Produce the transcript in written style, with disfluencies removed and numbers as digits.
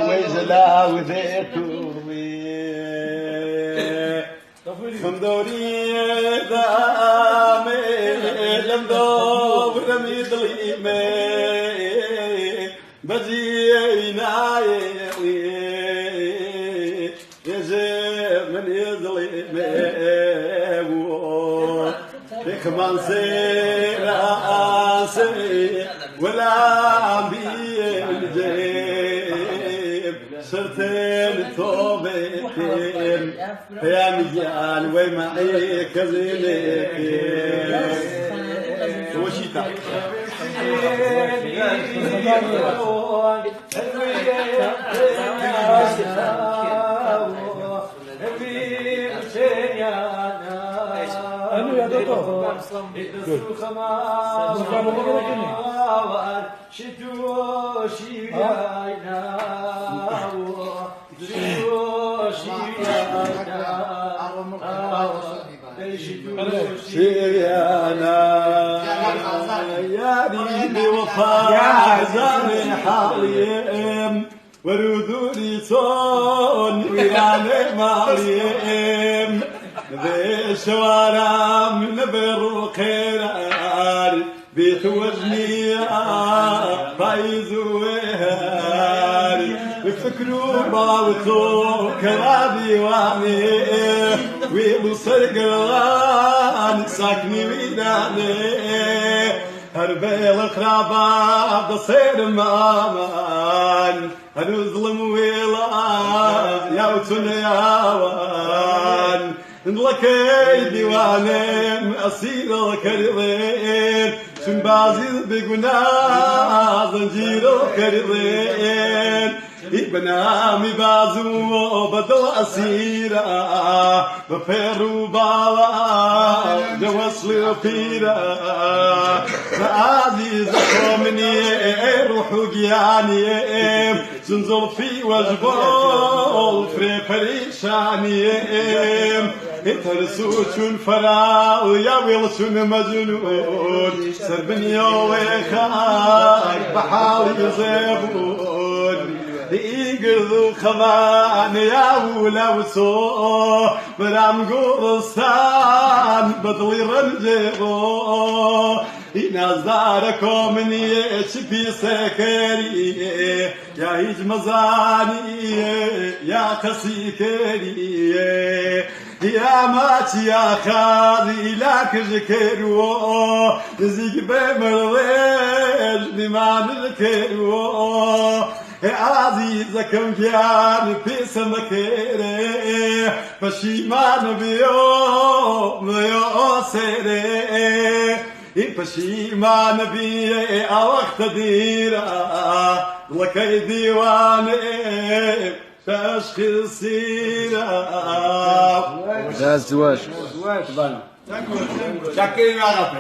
ويزلا وذيتو خمدوري دامي لم دوب رمي ظليمي بزينا يزي من يظليمي كمان سيراسي ولا بين جيب صرتين توبتين يا مجال ومعي كذلك وشيتا أنا يا دكتور. شيانا يا ديني وفاء زاني حاليم ورودوني صون وياني ماليم نبي شوارع نبي الخير بيت وزني فايز وهاري بفكروا باوتو كرادي واني ويبصر قران ساكني ويداني هربي القرابة بصير مامان هنظلم ويلا يا وتن يا وان لكي ديوانين أصيل الكريضين شنبازي بقنا زنجير الكريضين ابنامي بازو بدل أسيرة بفيرو بالا جوصل فيرا عزيز مني روحو جياني زنزل في وجبال في فريشاني ترسوشون فراو يا ويلشون مجنون سربني ويخاي بحالي زيبون يقرضوا خمان يا ولوسو برام قرصان بدلي رنجيرو نظاركم من يشبي سكري يا هيج مزاني يا خسيكري يا مات يا خاذي لك ذكرو زيك بمرضيج بما نذكرو عزيزكم كان في سمكيري فشيمان بيو سيري فشيمان بي أوقت ديرا لكي ديواني تشخيص سيرا زواج شكرا يا رب